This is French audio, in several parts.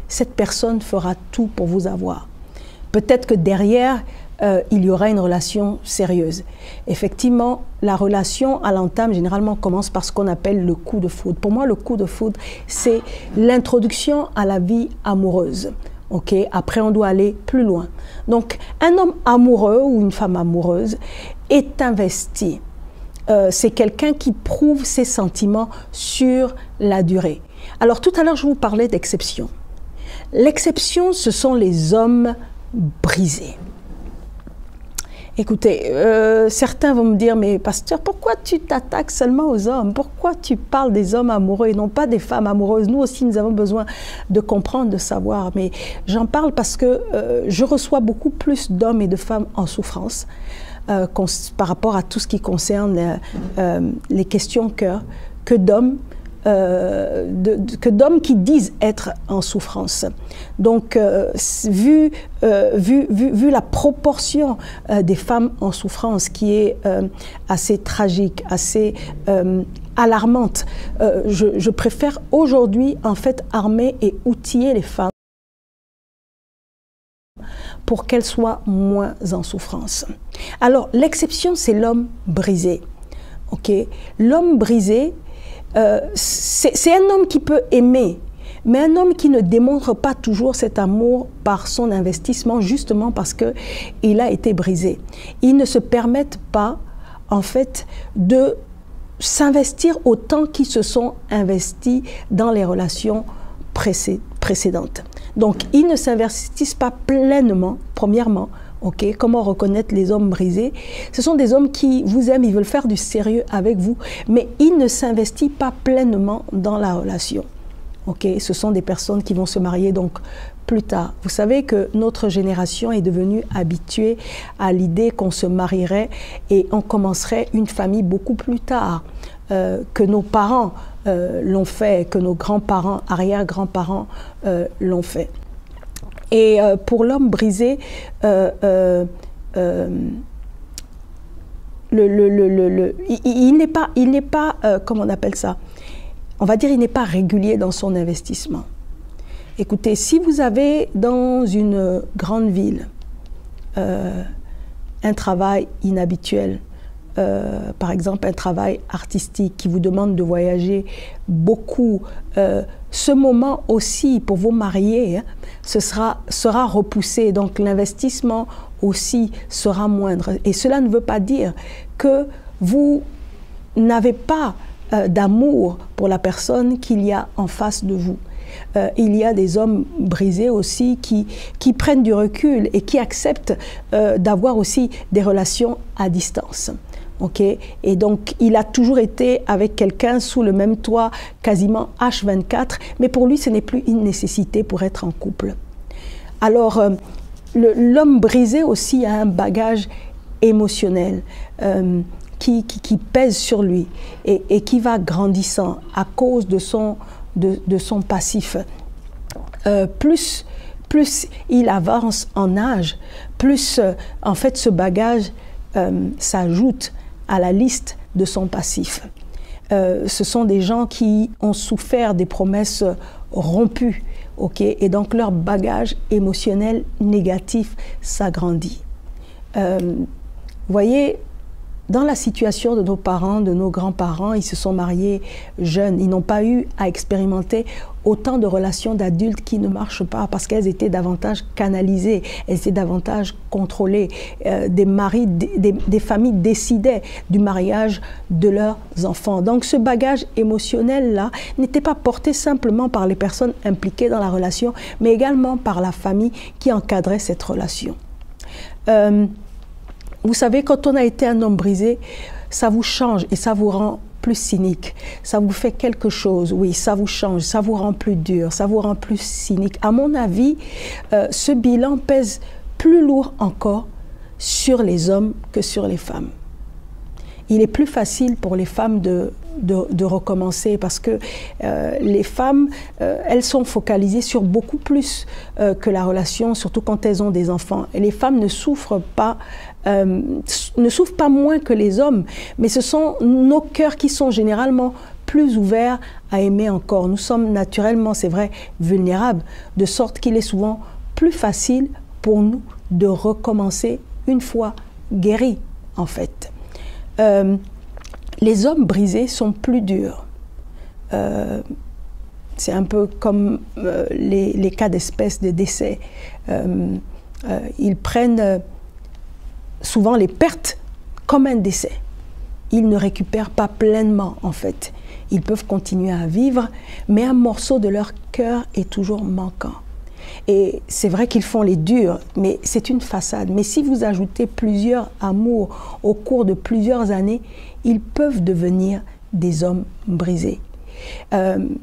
cette personne fera tout pour vous avoir. Peut-être que derrière, il y aura une relation sérieuse. Effectivement, la relation à l'entame, généralement, commence par ce qu'on appelle le coup de foudre. Pour moi, le coup de foudre, c'est l'introduction à la vie amoureuse. Okay? Après, on doit aller plus loin. Donc, un homme amoureux ou une femme amoureuse est investi. C'est quelqu'un qui prouve ses sentiments sur la durée. Alors, tout à l'heure, je vous parlais d'exception. L'exception, ce sont les hommes brisés. Écoutez, certains vont me dire, mais pasteur, pourquoi tu t'attaques seulement aux hommes? Pourquoi tu parles des hommes amoureux et non pas des femmes amoureuses? Nous aussi, nous avons besoin de comprendre, de savoir. Mais j'en parle parce que je reçois beaucoup plus d'hommes et de femmes en souffrance par rapport à tout ce qui concerne les questions cœur que d'hommes qui disent être en souffrance. Donc, vu la proportion des femmes en souffrance qui est assez tragique, assez alarmante, je préfère aujourd'hui, en fait, armer et outiller les femmes pour qu'elles soient moins en souffrance. Alors, l'exception, c'est l'homme brisé. Okay? L'homme brisé, c'est un homme qui peut aimer, mais un homme qui ne démontre pas toujours cet amour par son investissement, justement parce qu'il a été brisé. Ils ne se permettent pas, en fait, de s'investir autant qu'ils se sont investis dans les relations précédentes. Donc, ils ne s'investissent pas pleinement, premièrement. Okay. Comment reconnaître les hommes brisés? Ce sont des hommes qui vous aiment, ils veulent faire du sérieux avec vous, mais ils ne s'investissent pas pleinement dans la relation. Okay. Ce sont des personnes qui vont se marier donc plus tard. Vous savez que notre génération est devenue habituée à l'idée qu'on se marierait et on commencerait une famille beaucoup plus tard que nos parents l'ont fait, que nos grands-parents, arrière-grands-parents l'ont fait. Et pour l'homme brisé, il n'est pas, comment on appelle ça? On va dire, il n'est pas régulier dans son investissement. Écoutez, si vous avez dans une grande ville un travail inhabituel, par exemple un travail artistique qui vous demande de voyager beaucoup, ce moment aussi pour vous marier, hein, sera repoussé, donc l'investissement aussi sera moindre. Et cela ne veut pas dire que vous n'avez pas d'amour pour la personne qu'il y a en face de vous. Il y a des hommes brisés aussi qui prennent du recul et qui acceptent d'avoir aussi des relations à distance. Okay? Et donc, il a toujours été avec quelqu'un sous le même toit, quasiment H24, mais pour lui, ce n'est plus une nécessité pour être en couple. Alors, l'homme brisé aussi a un bagage émotionnel qui pèse sur lui et qui va grandissant à cause de son passif. Plus il avance en âge, plus en fait ce bagage s'ajoute à la liste de son passif. Ce sont des gens qui ont souffert des promesses rompues, okay? Et donc leur bagage émotionnel négatif s'agrandit. Vous voyez, dans la situation de nos parents, de nos grands-parents, ils se sont mariés jeunes. Ils n'ont pas eu à expérimenter autant de relations d'adultes qui ne marchent pas parce qu'elles étaient davantage canalisées, elles étaient davantage contrôlées. Des familles décidaient du mariage de leurs enfants. Donc ce bagage émotionnel-là n'était pas porté simplement par les personnes impliquées dans la relation, mais également par la famille qui encadrait cette relation. Vous savez, quand on a été un homme brisé, ça vous change et ça vous rend plus cynique. Ça vous fait quelque chose, oui, ça vous change, ça vous rend plus dur, ça vous rend plus cynique. À mon avis, ce bilan pèse plus lourd encore sur les hommes que sur les femmes. Il est plus facile pour les femmes de recommencer parce que les femmes, elles sont focalisées sur beaucoup plus que la relation, surtout quand elles ont des enfants. Et les femmes ne souffrent pas moins que les hommes, mais ce sont nos cœurs qui sont généralement plus ouvert à aimer encore. Nous sommes naturellement, c'est vrai, vulnérables, de sorte qu'il est souvent plus facile pour nous de recommencer une fois guéris, en fait. Les hommes brisés sont plus durs. C'est un peu comme les cas d'espèce de décès. Ils prennent souvent les pertes comme un décès. Ils ne récupèrent pas pleinement, en fait. Ils peuvent continuer à vivre, mais un morceau de leur cœur est toujours manquant. Et c'est vrai qu'ils font les durs, mais c'est une façade. Mais si vous ajoutez plusieurs amours au cours de plusieurs années, ils peuvent devenir des hommes brisés. Ils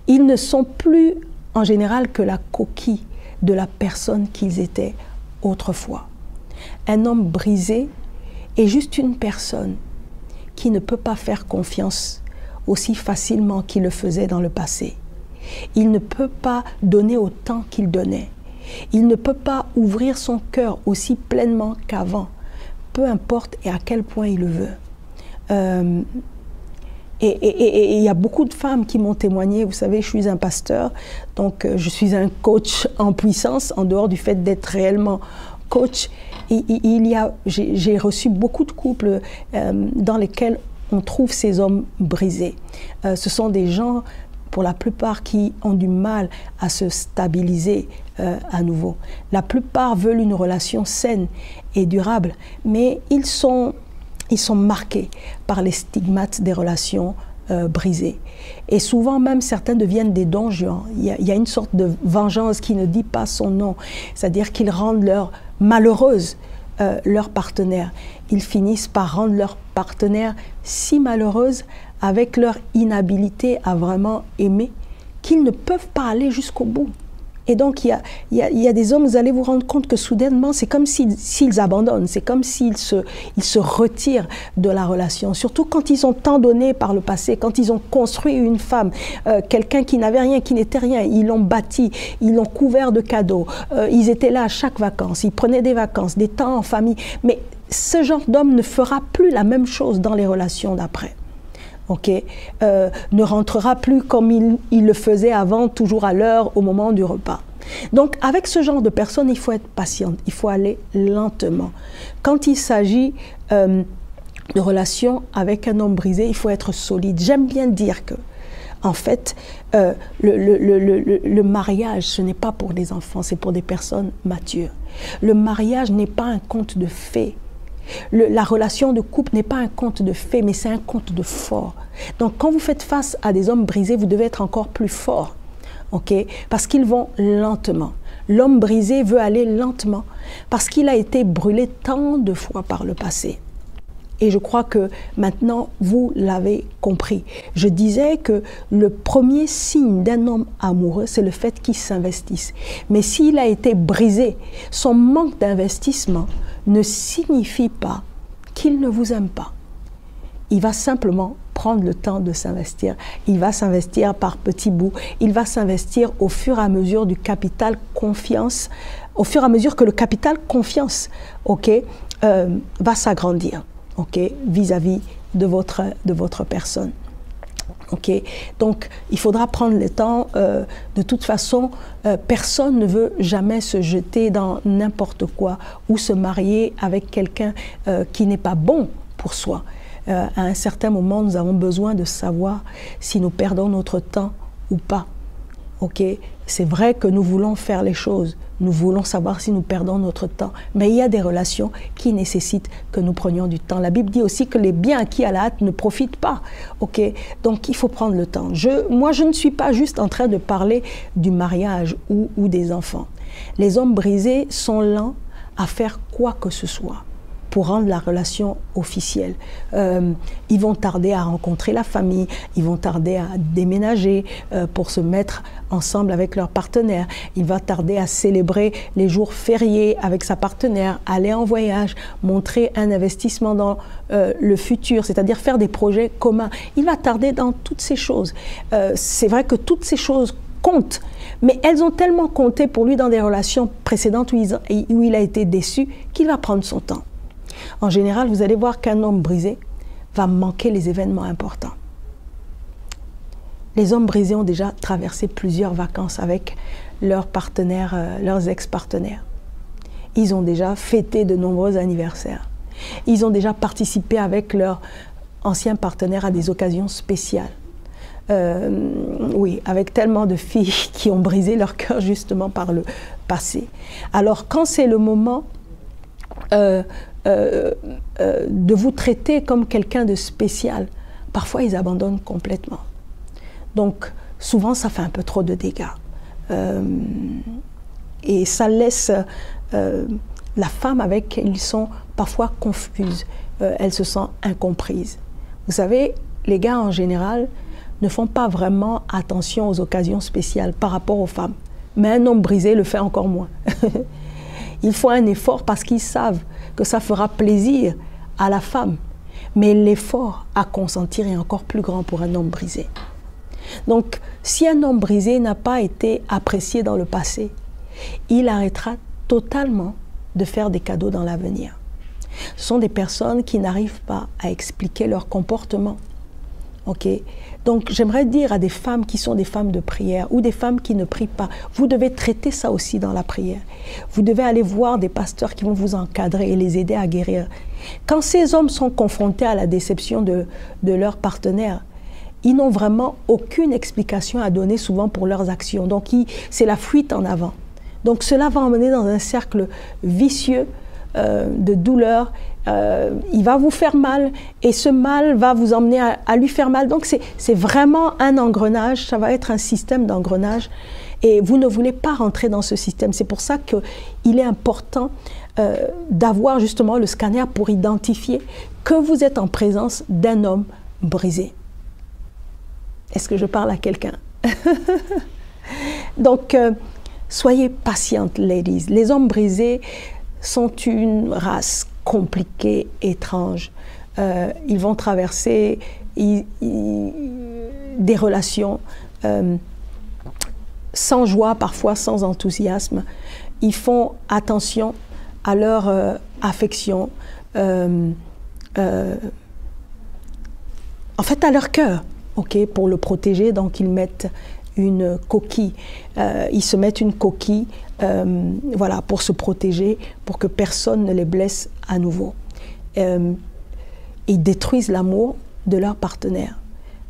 ne sont plus en général que la coquille de la personne qu'ils étaient autrefois. Un homme brisé est juste une personne qui ne peut pas faire confiance aussi facilement qu'il le faisait dans le passé. Il ne peut pas donner autant qu'il donnait. Il ne peut pas ouvrir son cœur aussi pleinement qu'avant, peu importe et à quel point il le veut. Et il y a beaucoup de femmes qui m'ont témoigné. Vous savez, je suis un pasteur, donc je suis un coach en puissance, en dehors du fait d'être réellement coach. J'ai reçu beaucoup de couples dans lesquels on trouve ces hommes brisés. Ce sont des gens, pour la plupart, qui ont du mal à se stabiliser à nouveau. La plupart veulent une relation saine et durable, mais ils sont marqués par les stigmates des relations brisées. Et souvent, même, certains deviennent des Don Juan. Il y a une sorte de vengeance qui ne dit pas son nom. C'est-à-dire qu'ils rendent malheureuse leur partenaire. Ils finissent par rendre leur partenaire si malheureuse avec leur inhabilité à vraiment aimer qu'ils ne peuvent pas aller jusqu'au bout. Et donc, il y a des hommes, vous allez vous rendre compte que soudainement, c'est comme s'ils abandonnent, c'est comme s'ils se retirent de la relation. Surtout quand ils ont tant donné par le passé, quand ils ont construit une femme, quelqu'un qui n'avait rien, qui n'était rien, ils l'ont bâti, ils l'ont couvert de cadeaux, ils étaient là à chaque vacances, ils prenaient des vacances, des temps en famille. Mais ce genre d'homme ne fera plus la même chose dans les relations d'après. Ne rentrera plus comme il le faisait avant, toujours à l'heure, au moment du repas. Donc, avec ce genre de personnes, il faut être patiente, il faut aller lentement. Quand il s'agit de relations avec un homme brisé, il faut être solide. J'aime bien dire que, en fait, le mariage, ce n'est pas pour les enfants, c'est pour des personnes matures. Le mariage n'est pas un conte de fées. La relation de couple n'est pas un conte de fées, mais c'est un conte de fort. Donc, quand vous faites face à des hommes brisés, vous devez être encore plus fort, parce qu'ils vont lentement. L'homme brisé veut aller lentement, parce qu'il a été brûlé tant de fois par le passé. Et je crois que maintenant, vous l'avez compris. Je disais que le premier signe d'un homme amoureux, c'est le fait qu'il s'investisse. Mais s'il a été brisé, son manque d'investissement ne signifie pas qu'il ne vous aime pas. Il va simplement prendre le temps de s'investir. Il va s'investir par petits bouts. Il va s'investir au fur et à mesure du capital confiance, au fur et à mesure que le capital confiance, va s'agrandir. Vis-à-vis de votre personne. Donc, il faudra prendre le temps. De toute façon, personne ne veut jamais se jeter dans n'importe quoi ou se marier avec quelqu'un qui n'est pas bon pour soi. À un certain moment, nous avons besoin de savoir si nous perdons notre temps ou pas. C'est vrai que nous voulons faire les choses, nous voulons savoir si nous perdons notre temps, mais il y a des relations qui nécessitent que nous prenions du temps. La Bible dit aussi que les biens acquis à la hâte ne profitent pas. Donc il faut prendre le temps. Moi, je ne suis pas juste en train de parler du mariage ou des enfants. Les hommes brisés sont lents à faire quoi que ce soit pour rendre la relation officielle. Ils vont tarder à rencontrer la famille, ils vont tarder à déménager pour se mettre ensemble avec leur partenaire. Il va tarder à célébrer les jours fériés avec sa partenaire, aller en voyage, montrer un investissement dans le futur, c'est-à-dire faire des projets communs. Il va tarder dans toutes ces choses. C'est vrai que toutes ces choses comptent, mais elles ont tellement compté pour lui dans des relations précédentes où il a été déçu qu'il va prendre son temps. En général, vous allez voir qu'un homme brisé va manquer les événements importants. Les hommes brisés ont déjà traversé plusieurs vacances avec leurs partenaires, leurs ex-partenaires. Ils ont déjà fêté de nombreux anniversaires. Ils ont déjà participé avec leurs anciens partenaires à des occasions spéciales. Oui, avec tellement de filles qui ont brisé leur cœur justement par le passé. Alors quand c'est le moment de vous traiter comme quelqu'un de spécial, parfois ils abandonnent complètement. Donc souvent ça fait un peu trop de dégâts. Et ça laisse la femme avec qui ils sont parfois confuses. Elle se sent incomprise. Vous savez, les gars en général ne font pas vraiment attention aux occasions spéciales par rapport aux femmes. Mais un homme brisé le fait encore moins. Ils font un effort parce qu'ils savent que ça fera plaisir à la femme. Mais l'effort à consentir est encore plus grand pour un homme brisé. Donc, si un homme brisé n'a pas été apprécié dans le passé, il arrêtera totalement de faire des cadeaux dans l'avenir. Ce sont des personnes qui n'arrivent pas à expliquer leur comportement. Okay? Donc, j'aimerais dire à des femmes qui sont des femmes de prière ou des femmes qui ne prient pas, vous devez traiter ça aussi dans la prière. Vous devez aller voir des pasteurs qui vont vous encadrer et les aider à guérir. Quand ces hommes sont confrontés à la déception de leur partenaire, ils n'ont vraiment aucune explication à donner souvent pour leurs actions. Donc, c'est la fuite en avant. Donc, cela va emmener dans un cercle vicieux de douleur. Il va vous faire mal et ce mal va vous emmener à lui faire mal. Donc, c'est vraiment un engrenage. Ça va être un système d'engrenage et vous ne voulez pas rentrer dans ce système. C'est pour ça qu'il est important d'avoir justement le scanner pour identifier que vous êtes en présence d'un homme brisé. Est-ce que je parle à quelqu'un? Donc, soyez patientes, ladies. Les hommes brisés sont une race compliquée, étrange. Ils vont traverser des relations sans joie, parfois sans enthousiasme. Ils font attention à leur affection, en fait à leur cœur. Okay, pour le protéger, donc ils mettent une coquille. Ils se mettent une coquille voilà, pour se protéger, pour que personne ne les blesse à nouveau. Ils détruisent l'amour de leur partenaire.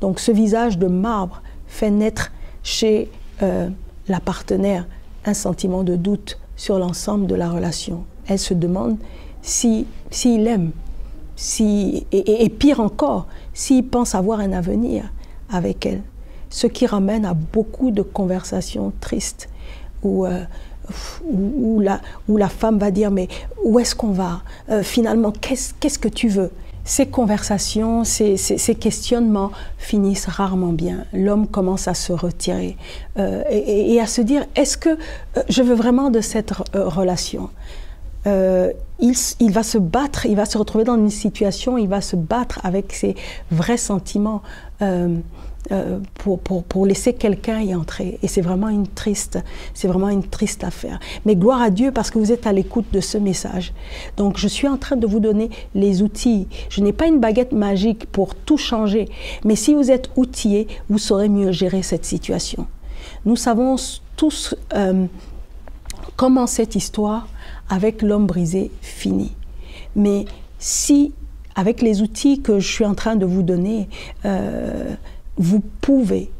Donc ce visage de marbre fait naître chez la partenaire un sentiment de doute sur l'ensemble de la relation. Elle se demande s'il aime. Et pire encore, s'il pense avoir un avenir avec elle. Ce qui ramène à beaucoup de conversations tristes où la femme va dire « mais où est-ce qu'on va finalement, qu'est-ce que tu veux ?» Ces conversations, ces questionnements finissent rarement bien. L'homme commence à se retirer et à se dire « est-ce que je veux vraiment de cette relation ?» Il va se battre, il va se retrouver dans une situation, il va se battre avec ses vrais sentiments pour laisser quelqu'un y entrer. Et c'est vraiment une triste affaire. Mais gloire à Dieu parce que vous êtes à l'écoute de ce message. Donc je suis en train de vous donner les outils. Je n'ai pas une baguette magique pour tout changer, mais si vous êtes outillés, vous saurez mieux gérer cette situation. Nous savons tous comment cette histoire avec l'homme brisé finit. Mais si, avec les outils que je suis en train de vous donner, vous pouvez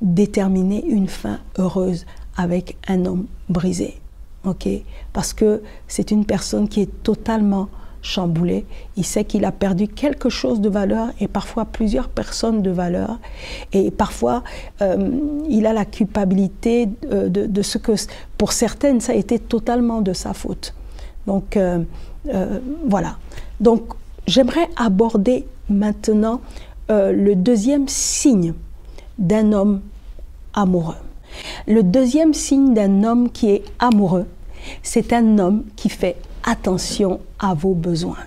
déterminer une fin heureuse avec un homme brisé. Okay? Parce que c'est une personne qui est totalement chamboulée. Il sait qu'il a perdu quelque chose de valeur et parfois plusieurs personnes de valeur. Et parfois, il a la culpabilité de ce que, pour certaines, ça a été totalement de sa faute. Donc, voilà. Donc, j'aimerais aborder maintenant le deuxième signe d'un homme amoureux. Le deuxième signe d'un homme qui est amoureux, c'est un homme qui fait attention à vos besoins.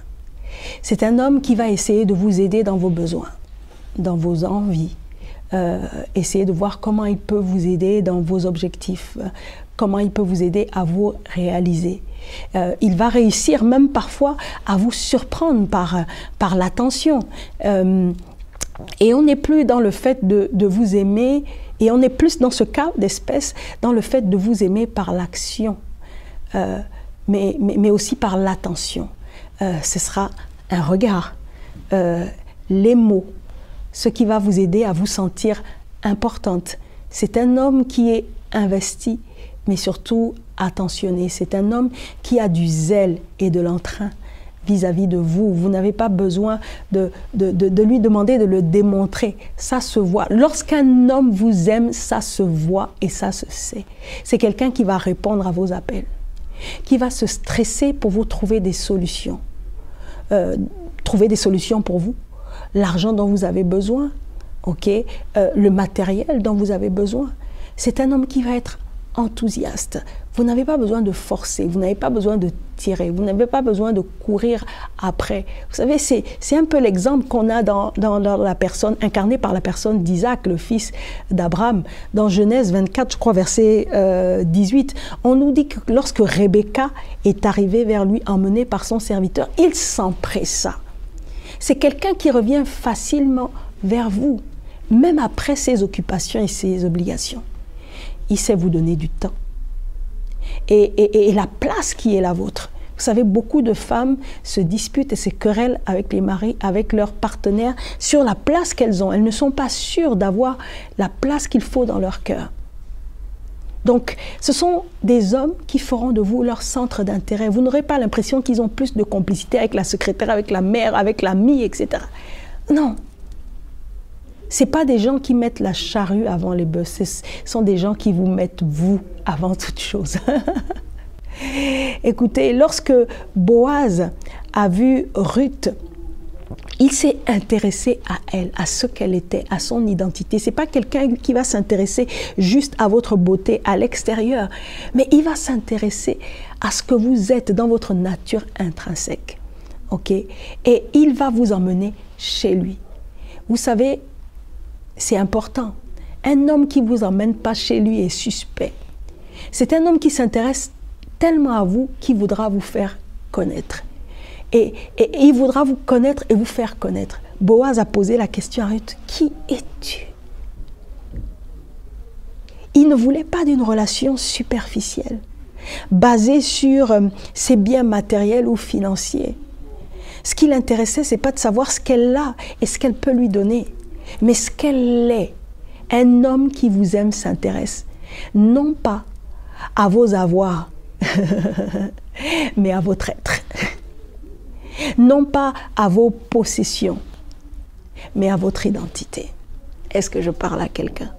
C'est un homme qui va essayer de vous aider dans vos besoins, dans vos envies, essayez de voir comment il peut vous aider dans vos objectifs, comment il peut vous aider à vous réaliser. Il va réussir même parfois à vous surprendre par l'attention. Et on n'est plus dans le fait de vous aimer, et on est plus dans ce cas d'espèce, dans le fait de vous aimer par l'action, mais aussi par l'attention. Ce sera un regard, les mots, ce qui va vous aider à vous sentir importante. C'est un homme qui est investi, mais surtout attentionné. C'est un homme qui a du zèle et de l'entrain vis-à-vis de vous. Vous n'avez pas besoin de lui demander de le démontrer. Ça se voit. Lorsqu'un homme vous aime, ça se voit et ça se sait. C'est quelqu'un qui va répondre à vos appels, qui va se stresser pour vous trouver des solutions. Trouver des solutions pour vous, l'argent dont vous avez besoin, le matériel dont vous avez besoin. C'est un homme qui va être enthousiaste. Vous n'avez pas besoin de forcer, vous n'avez pas besoin de tirer, vous n'avez pas besoin de courir après. Vous savez, c'est un peu l'exemple qu'on a dans la personne, incarné par la personne d'Isaac, le fils d'Abraham. Dans Genèse 24, je crois, verset 18, on nous dit que lorsque Rebecca est arrivée vers lui, emmenée par son serviteur, il s'empressa. C'est quelqu'un qui revient facilement vers vous, même après ses occupations et ses obligations. Il sait vous donner du temps. Et la place qui est la vôtre. Vous savez, beaucoup de femmes se disputent et se querellent avec les maris, avec leurs partenaires, sur la place qu'elles ont. Elles ne sont pas sûres d'avoir la place qu'il faut dans leur cœur. Donc, ce sont des hommes qui feront de vous leur centre d'intérêt. Vous n'aurez pas l'impression qu'ils ont plus de complicité avec la secrétaire, avec la mère, avec l'ami, etc. Non. Ce n'est pas des gens qui mettent la charrue avant les bœufs, ce sont des gens qui vous mettent vous avant toute chose. Écoutez, lorsque Boaz a vu Ruth, il s'est intéressé à elle, à ce qu'elle était, à son identité. Ce n'est pas quelqu'un qui va s'intéresser juste à votre beauté à l'extérieur, mais il va s'intéresser à ce que vous êtes dans votre nature intrinsèque. Et il va vous emmener chez lui. Vous savez, c'est important. Un homme qui ne vous emmène pas chez lui est suspect. C'est un homme qui s'intéresse tellement à vous qu'il voudra vous faire connaître. Et il voudra vous connaître et vous faire connaître. Boaz a posé la question à Ruth, qui es-tu? Il ne voulait pas d'une relation superficielle, basée sur ses biens matériels ou financiers. Ce qui l'intéressait, ce n'est pas de savoir ce qu'elle a et ce qu'elle peut lui donner, mais ce qu'elle est. Un homme qui vous aime s'intéresse non pas à vos avoirs, mais à votre être. Non pas à vos possessions, mais à votre identité. Est-ce que je parle à quelqu'un?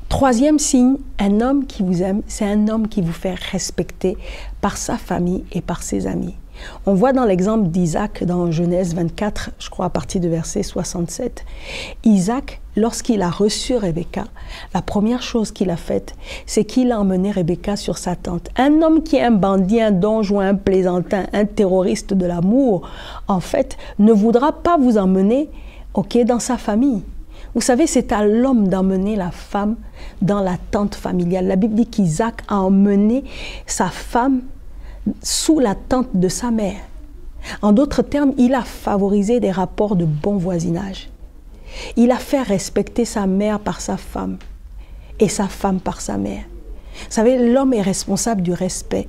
Troisième signe, un homme qui vous aime, c'est un homme qui vous fait respecter par sa famille et par ses amis. On voit dans l'exemple d'Isaac dans Genèse 24, je crois à partir de verset 67, Isaac, lorsqu'il a reçu Rebecca, la première chose qu'il a faite, c'est qu'il a emmené Rebecca sur sa tente. Un homme qui est un bandit, un donjon, un plaisantin, un terroriste de l'amour, en fait, ne voudra pas vous emmener dans sa famille. Vous savez, c'est à l'homme d'emmener la femme dans la tente familiale. La Bible dit qu'Isaac a emmené sa femme sous la tente de sa mère. En d'autres termes, il a favorisé des rapports de bon voisinage. Il a fait respecter sa mère par sa femme et sa femme par sa mère. Vous savez, l'homme est responsable du respect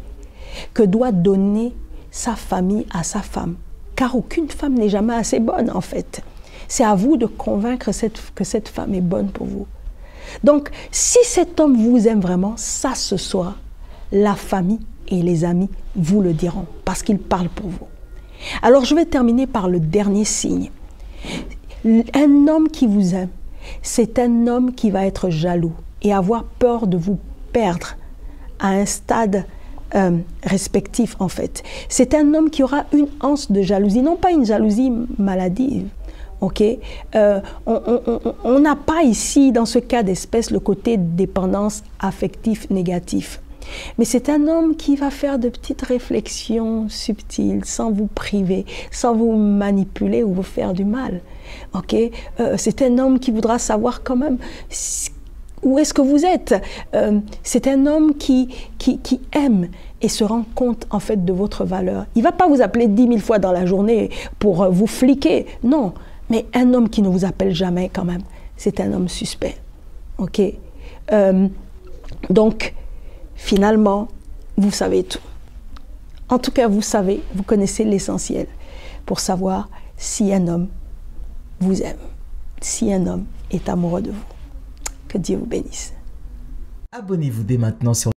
que doit donner sa famille à sa femme. Car aucune femme n'est jamais assez bonne, en fait. C'est à vous de convaincre que cette femme est bonne pour vous. Donc, si cet homme vous aime vraiment, ça se saura. La famille et les amis vous le diront, parce qu'ils parlent pour vous. Alors, je vais terminer par le dernier signe. Un homme qui vous aime, c'est un homme qui va être jaloux et avoir peur de vous perdre à un stade respectif, en fait. C'est un homme qui aura une anse de jalousie, non pas une jalousie maladive. On n'a pas ici, dans ce cas d'espèce, le côté dépendance affectif négatif. Mais c'est un homme qui va faire de petites réflexions subtiles, sans vous priver, sans vous manipuler ou vous faire du mal. Ok, c'est un homme qui voudra savoir quand même où est-ce que vous êtes. C'est un homme qui aime et se rend compte en fait de votre valeur. Il ne va pas vous appeler 10 000 fois dans la journée pour vous fliquer, non. Mais un homme qui ne vous appelle jamais quand même, c'est un homme suspect. Ok, donc finalement, vous savez tout. En tout cas, vous savez, vous connaissez l'essentiel pour savoir si un homme vous aime, si un homme est amoureux de vous. Que Dieu vous bénisse. Abonnez-vous dès maintenant sur